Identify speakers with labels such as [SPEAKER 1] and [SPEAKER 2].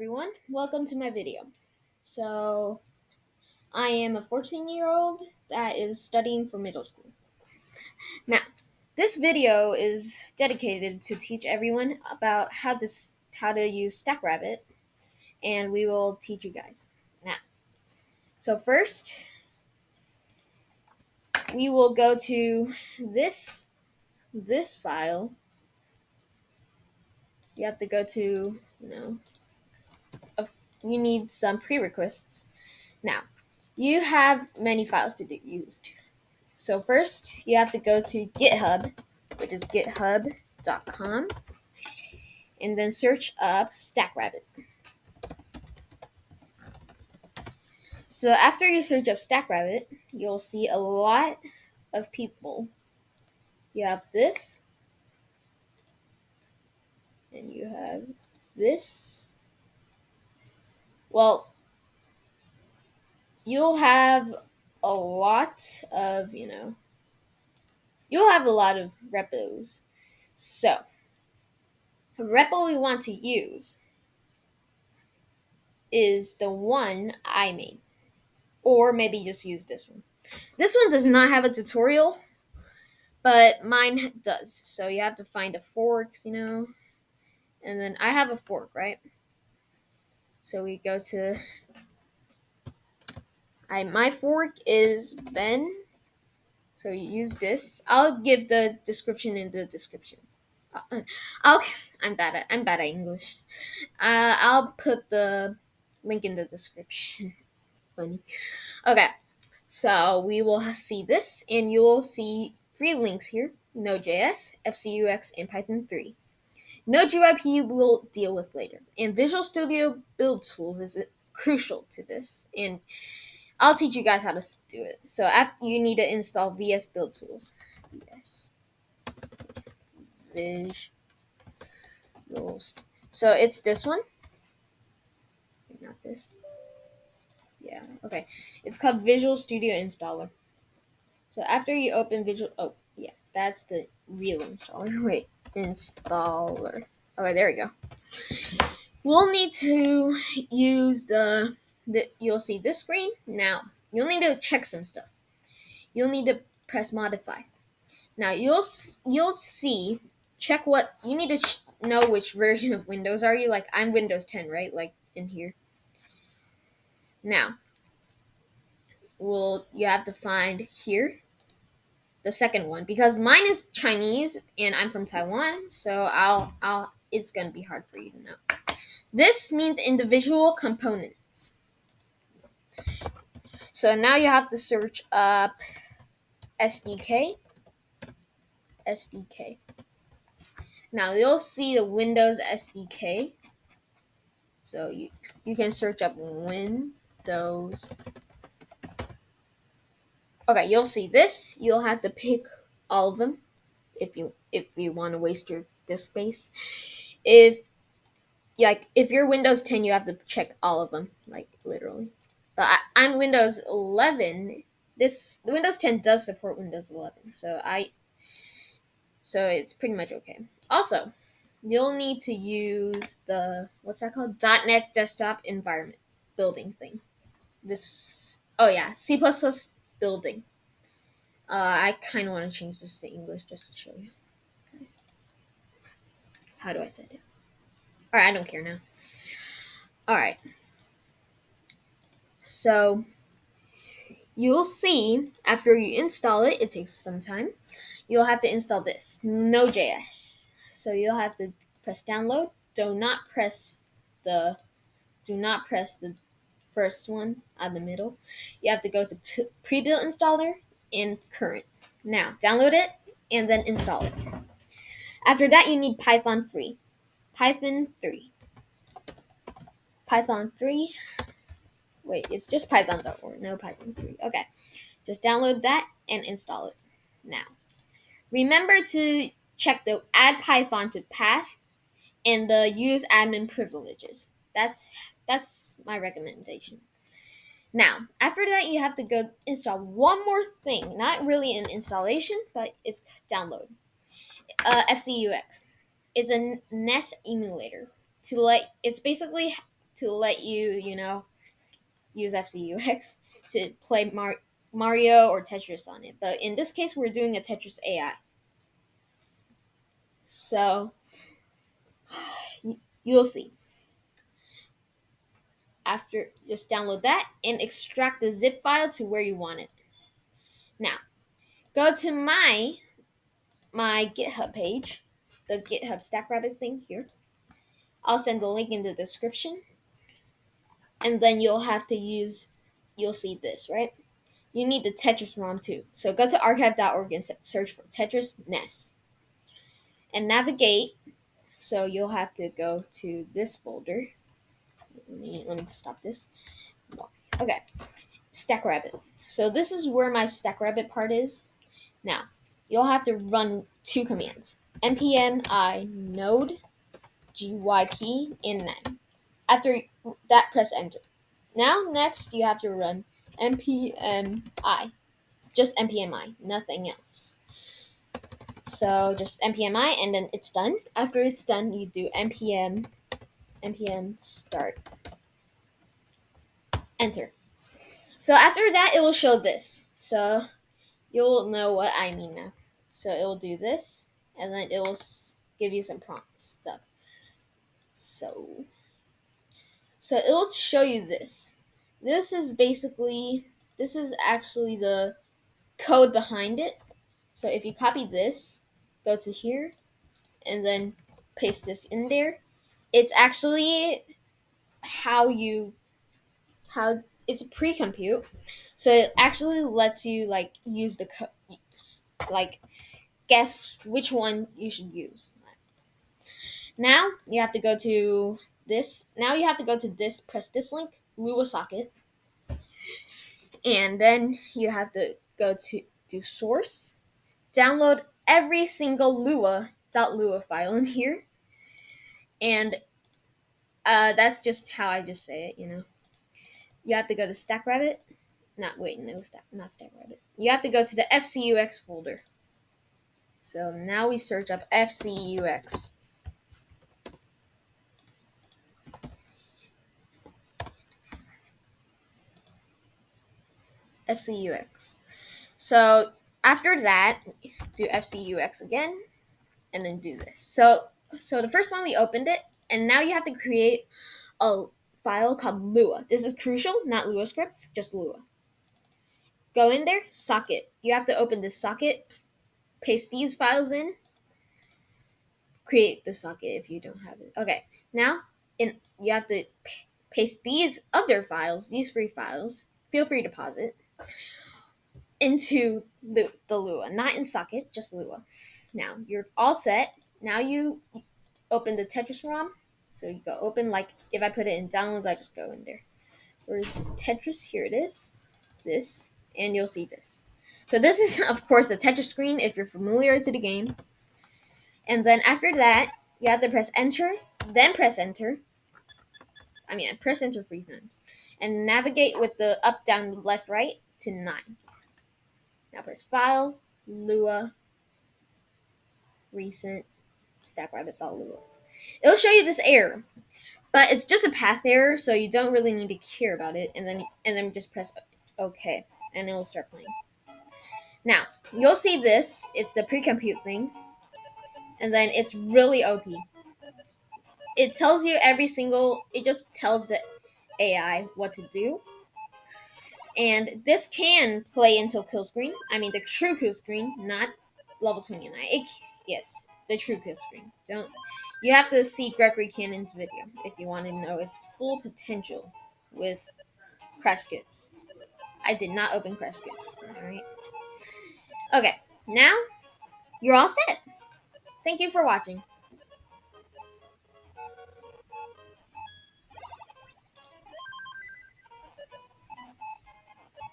[SPEAKER 1] everyone, welcome to my video. So, I am a 14-year-old that is studying for middle school. Now, this video is dedicated to teach everyone about how to use Stackrabbit, and we will teach you guys. Now, so first, we will go to this file. You have to go to, you need some prerequisites. Now, you have many files to be used. So first, you have to go to GitHub, which is github.com, and then search up Stackrabbit. So after you search up Stackrabbit, you'll see a lot of people. You have this, and you have this. Well, you'll have a lot of, you'll have a lot of repos. So, the repo we want to use is the one I made. Or maybe just use this one. This one does not have a tutorial, but mine does. So you have to find a fork, and then I have a fork, right? So we go to my fork is Ben. So you use this. I'll give the description in the description. I'll I'm bad at English. I'll put the link in the description. Funny. Okay. So we will see this, and you will see three links here: Node.js, FCUX, and Python 3. Node.js we'll deal with later, and Visual Studio Build Tools is crucial to this, and I'll teach you guys how to do it. So you need to install VS Build Tools. VS Visuals. So it's this one, not this. Yeah, okay. It's called Visual Studio Installer. So after you open that's the real installer. Wait, installer. Okay, there we go. We'll need to use you'll see this screen. Now, you'll need to check some stuff. You'll need to press modify. Now, you'll see, check what, you need to know which version of Windows are you. Like, I'm Windows 10, right? Like, in here. Now, you have to find here the second one, because mine is Chinese and I'm from Taiwan, so it's gonna be hard for you to know. This means individual components. So now you have to search up SDK. Now you'll see the Windows SDK. So you can search up Windows. Okay, you'll see this. You'll have to pick all of them if you want to waste your disk space. If you're Windows 10, you have to check all of them, like literally. But I'm Windows 11. The Windows 10 does support Windows 11, so it's pretty much okay. Also, you'll need to use the what's that called? .NET Desktop Environment building thing. C++ building. I kind of want to change this to English just to show you guys. How do I say it? All right, I don't care now. All right. So you'll see after you install it, it takes some time. You'll have to install this Node.js. So you'll have to press download. Do not press the first one out of the middle. You have to go to pre-built installer and current. Now download it and then install it. After that, you need Python 3. Python 3. Wait, it's just python.org, no Python 3. Okay, just download that and install it. Now, remember to check the add Python to path and the use admin privileges. That's my recommendation. Now, after that, you have to go install one more thing. Not really an installation, but it's download. FCUX. It's a NES emulator. It's basically to let you, use FCUX to play Mario or Tetris on it. But in this case, we're doing a Tetris AI. So you'll see. After, just download that and extract the zip file to where you want it. Now, go to my GitHub page, the GitHub Stackrabbit thing here. I'll send the link in the description. And then you'll see this, right? You need the Tetris ROM too. So go to archive.org and search for Tetris NES. And navigate. So you'll have to go to this folder. Let me stop this. Okay. Stackrabbit. So this is where my Stackrabbit part is. Now, you'll have to run two commands. npm I node gyp and then. After that, press enter. Now, next, you have to run npm I. Just npm I, nothing else. So just npm I, and then it's done. After it's done, you do npm start. Enter. So after that, it will show this. So you'll know what I mean now. So it will do this, and then it will give you some prompt stuff. So it will show you this. This is actually the code behind it. So if you copy this, go to here, and then paste this in there, it's actually how it's a pre-compute. So it actually lets you use the guess which one you should use. Now you have to go to this. Now you have to go to this. Press this link, Lua socket, and then you have to go to do source. Download every single Lua file in here, and that's just how I just say it. You have to go to Stackrabbit. Not Stackrabbit. You have to go to the FCUX folder. So now we search up FCUX. FCUX. So after that, do FCUX again, and then do this. So the first one we opened it, and now you have to create a file called Lua. This is crucial, not Lua scripts, just Lua. Go in there, socket. You have to open this socket, paste these files in, create the socket if you don't have it. Okay, now you have to paste these other files, these free files. Feel free to pause it. Into the Lua, not in socket, just Lua. Now you're all set. Now you open the Tetris ROM. So you go open, if I put it in downloads, I just go in there. Where's Tetris? Here it is. This, and you'll see this. So this is, of course, the Tetris screen if you're familiar to the game. And then after that, you have to press enter, then press enter. Press enter 3 times. And navigate with the up, down, left, right to 9. Now press File, Lua, Recent, Stackrabbit.lua. It'll show you this error, but it's just a path error, so you don't really need to care about it. And then just press OK, and it will start playing. Now you'll see this. It's the pre-compute thing, and then it's really OP. It tells you It just tells the AI what to do. And this can play until kill screen. The true kill screen, not level 29. Yes, the true kill screen. You have to see Gregory Cannon's video if you want to know its full potential with crash skips. I did not open crash skips. Alright. Okay, now you're all set. Thank you for watching.